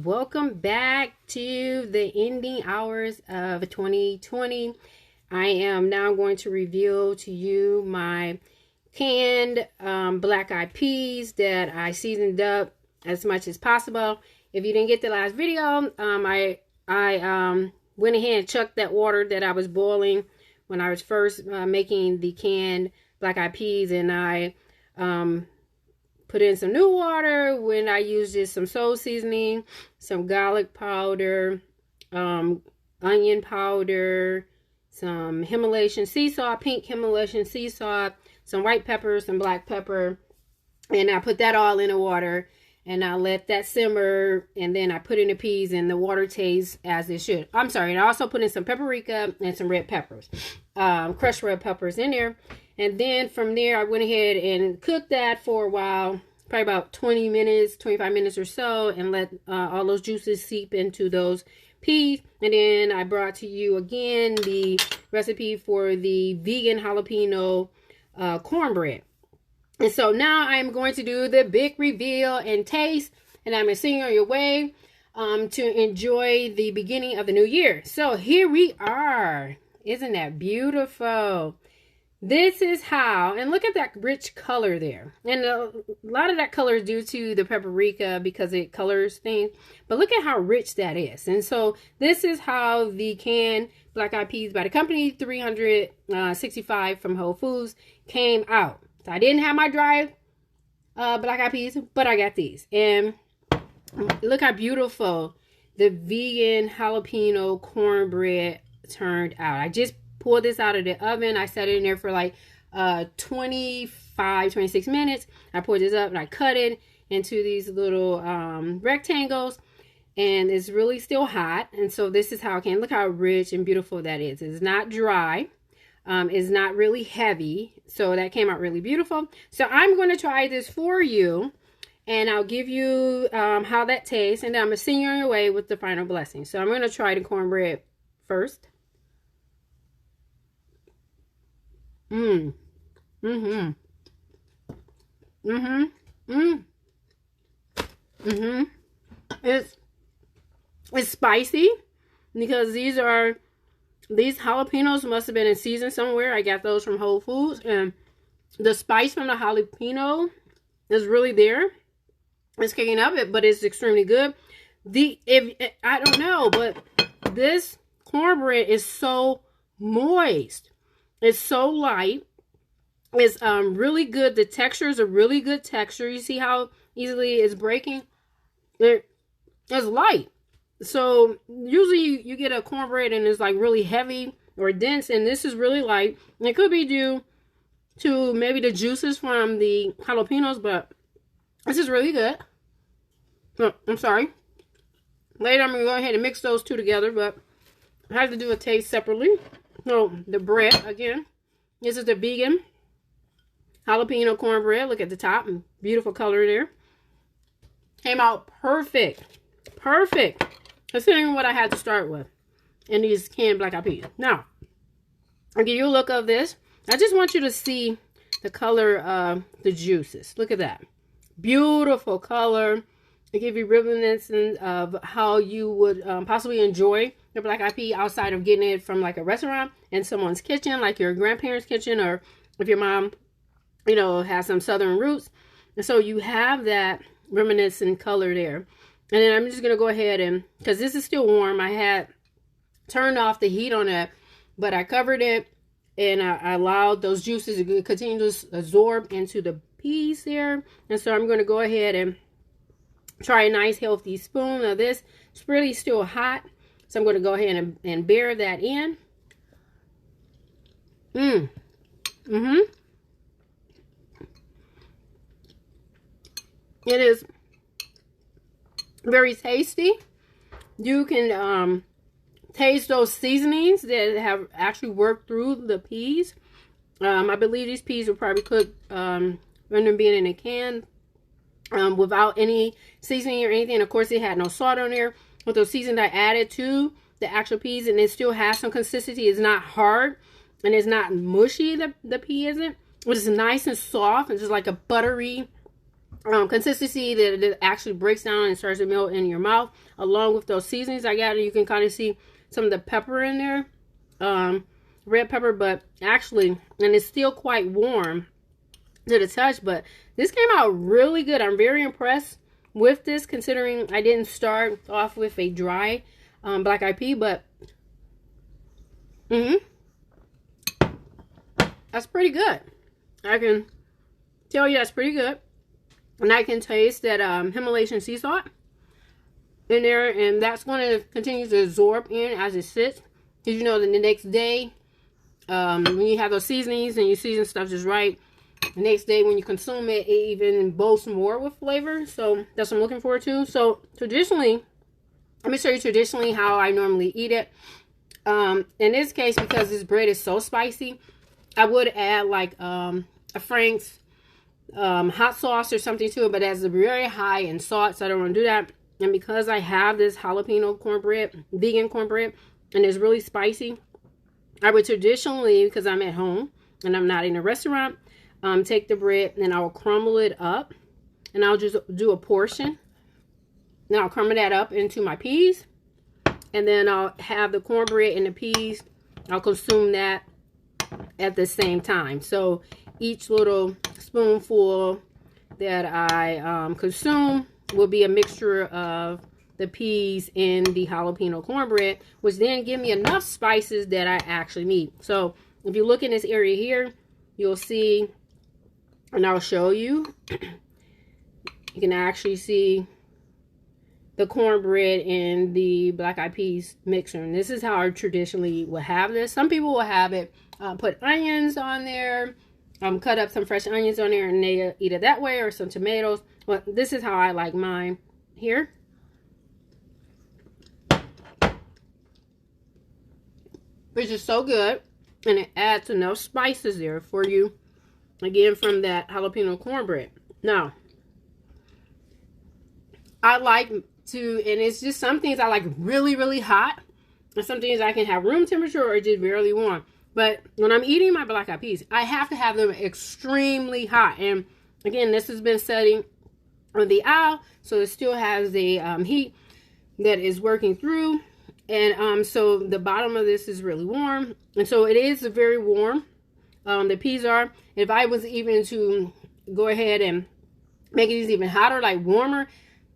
Welcome back to the ending hours of 2020. I am now going to reveal to you my canned black eyed peas that I seasoned up as much as possible. If you didn't get the last video, I went ahead and chucked that water that I was boiling when I was first making the canned black eyed peas, and I put in some new water when I used just some soul seasoning, some garlic powder, onion powder, some Himalayan sea salt, pink Himalayan sea salt, some white pepper, some black pepper, and I put that all in the water, and I let that simmer, and then I put in the peas, and the water tastes as it should. I'm sorry, and I also put in some paprika and some red peppers, crushed red peppers in there. And then from there, I went ahead and cooked that for a while, probably about 20 minutes, 25 minutes or so, and let all those juices seep into those peas. And then I brought to you again the recipe for the vegan jalapeno cornbread. And so now I'm going to do the big reveal and taste, and I'm going to send you on your way to enjoy the beginning of the new year. So here we are. Isn't that beautiful? This is how, and look at that rich color there. And a lot of that color is due to the paprika because it colors things. But look at how rich that is. And so this is how the canned black eyed peas by the company 365 from Whole Foods came out. So I didn't have my dry black eyed peas, but I got these. And look how beautiful the vegan jalapeno cornbread turned out. I just pulled this out of the oven. I set it in there for like 26 minutes. I poured this up and I cut it into these little rectangles, and it's really still hot. And so this is how it came. Look how rich and beautiful that is. It's not dry. It's not really heavy. So that came out really beautiful. So I'm going to try this for you, and I'll give you how that tastes, and then I'm going to send you on your way with the final blessing. So I'm going to try the cornbread first. It's spicy because these jalapenos must have been in season somewhere. I got those from Whole Foods, and the spice from the jalapeno is really there. It's kicking up it, but it's extremely good. I don't know, but this cornbread is so moist. It's so light. It's really good. The texture is a really good texture. You see how easily it's breaking? It's light. So usually you get a cornbread and it's like really heavy or dense, and this is really light. And it could be due to maybe the juices from the jalapenos, but this is really good. Oh, I'm sorry. Later I'm going to go ahead and mix those two together, but I have to do a taste separately. So the bread, again, this is the vegan jalapeno cornbread. Look at the top, and beautiful color there. Came out perfect. Perfect. Considering what I had to start with in these canned black eyed peas. Now, I'll give you a look of this. I just want you to see the color of the juices. Look at that. Beautiful color. I give you reminiscence of how you would possibly enjoy the black eyed pea outside of getting it from like a restaurant in someone's kitchen, like your grandparents' kitchen, or if your mom, has some southern roots. And so you have that reminiscent color there. And then I'm just going to go ahead and, because this is still warm, I had turned off the heat on it, but I covered it and I allowed those juices to continue to absorb into the peas there. And so I'm going to go ahead and try a nice healthy spoon of this. It's really still hot, so I'm going to go ahead and bear that in. It is very tasty. You can taste those seasonings that have actually worked through the peas. I believe these peas were probably cooked when they're being in a can without any seasoning or anything. Of course, it had no salt on there. With those seasonings I added to the actual peas, and it still has some consistency. It's not hard and it's not mushy. The pea isn't. But it's nice and soft. It's just like a buttery consistency that it actually breaks down and starts to melt in your mouth, along with those seasonings I got. You can kind of see some of the pepper in there, red pepper, but actually, and it's still quite warm to the touch, but this came out really good. I'm very impressed with this, considering I didn't start off with a dry black eyed pea, but that's pretty good. I can tell you that's pretty good. And I can taste that Himalayan sea salt in there, and that's going to continue to absorb in as it sits. Because you know that the next day, when you have those seasonings and you season stuff just right, the next day when you consume it, it even boasts more with flavor. So that's what I'm looking forward to. So traditionally, let me show you traditionally how I normally eat it. In this case, because this bread is so spicy, I would add like a Frank's hot sauce or something to it, but it's very high in salt, so I don't want to do that. And because I have this jalapeno cornbread, vegan cornbread, and it's really spicy, I would traditionally, because I'm at home and I'm not in a restaurant, take the bread and I'll crumble it up, and I'll just do a portion. Then I'll crumble that up into my peas, and then I'll have the cornbread and the peas. I'll consume that at the same time. So each little spoonful that I consume will be a mixture of the peas and the jalapeno cornbread, which then give me enough spices that I actually need. So if you look in this area here, you'll see, and I'll show you, you can actually see the cornbread and the black eyed peas mixture. And this is how I traditionally would have this. Some people will have it, put onions on there, cut up some fresh onions on there, and they eat it that way, or some tomatoes. But this is how I like mine here. Which is so good, and it adds enough spices there for you, again, from that jalapeno cornbread. Now, I like to, and it's just some things I like really, really hot, and some things I can have room temperature or just barely warm. But when I'm eating my black eyed peas, I have to have them extremely hot. And again, this has been setting on the aisle, so it still has the heat that is working through. And so the bottom of this is really warm. And so it is very warm. The peas are. If I was even to go ahead and make it even hotter, like warmer,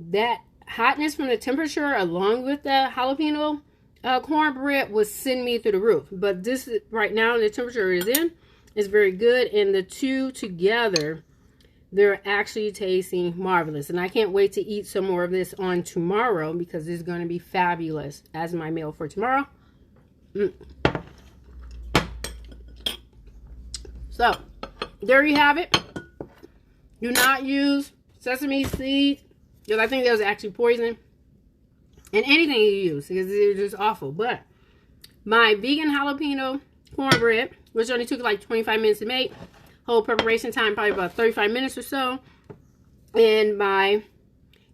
that hotness from the temperature along with the jalapeno cornbread would send me through the roof. But this right now, the temperature it is in is very good, and the two together, they're actually tasting marvelous. And I can't wait to eat some more of this on tomorrow, because it's going to be fabulous as my meal for tomorrow. So there you have it. Do not use sesame seeds, because I think that was actually poison in anything you use, because they're just awful. But my vegan jalapeno cornbread, which only took like 25 minutes to make, whole preparation time probably about 35 minutes or so, and my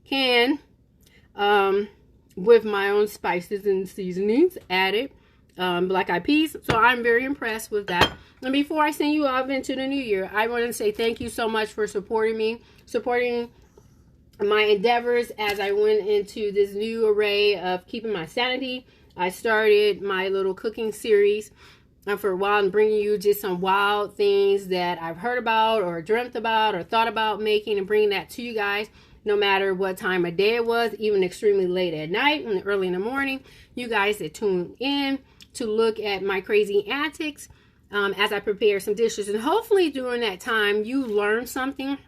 can with my own spices and seasonings added, black eyed peas. So I'm very impressed with that. And before I send you off into the new year, I want to say thank you so much for supporting me, supporting my endeavors as I went into this new array of keeping my sanity. I started my little cooking series for a while and bringing you just some wild things that I've heard about or dreamt about or thought about making, and bringing that to you guys no matter what time of day it was, even extremely late at night and early in the morning. You guys that tune in to look at my crazy antics as I prepare some dishes, and hopefully during that time you learn something,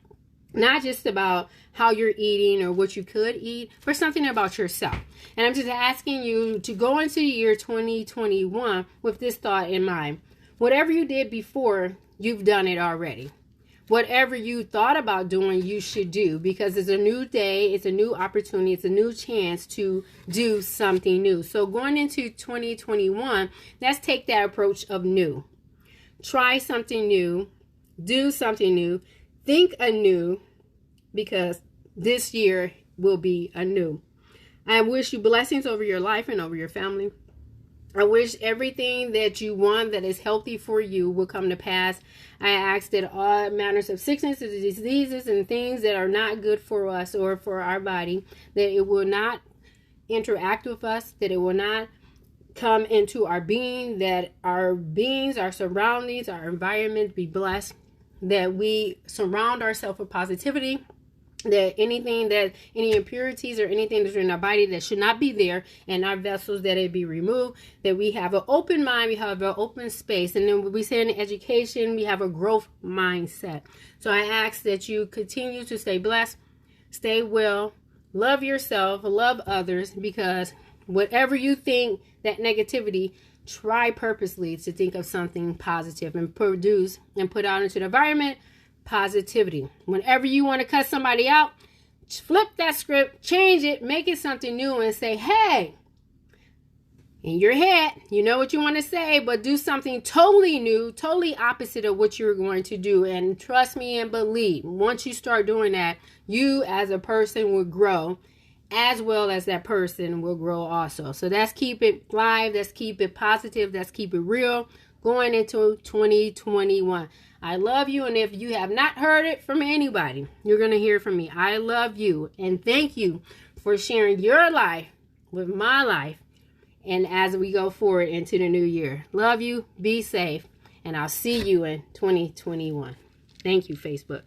not just about how you're eating or what you could eat, but something about yourself. And I'm just asking you to go into the year 2021 with this thought in mind. Whatever you did before, you've done it already. Whatever you thought about doing, you should do, because it's a new day, it's a new opportunity, it's a new chance to do something new. So going into 2021, let's take that approach of new. Try something new, do something new, think anew, because this year will be anew. I wish you blessings over your life and over your family. I wish everything that you want that is healthy for you will come to pass. I ask that all manners of sicknesses, diseases, and things that are not good for us or for our body, that it will not interact with us, that it will not come into our being, that our beings, our surroundings, our environment be blessed, that we surround ourselves with positivity, that any impurities or anything that's in our body that should not be there in our vessels, that it be removed, that we have an open mind, we have an open space. And then we say in education, we have a growth mindset. So I ask that you continue to stay blessed, stay well, love yourself, love others, because whatever you think, that negativity, try purposely to think of something positive and produce and put out into the environment positivity. Whenever you want to cut somebody out, flip that script, change it, make it something new, and say, hey, in your head, you know what you want to say, but do something totally new, totally opposite of what you're going to do. And trust me and believe, once you start doing that, you as a person will grow, as well as that person will grow also. So let's keep it live, let's keep it positive, let's keep it real going into 2021. I love you, and if you have not heard it from anybody, you're going to hear from me. I love you, and thank you for sharing your life with my life, and as we go forward into the new year. Love you, be safe, and I'll see you in 2021. Thank you, Facebook.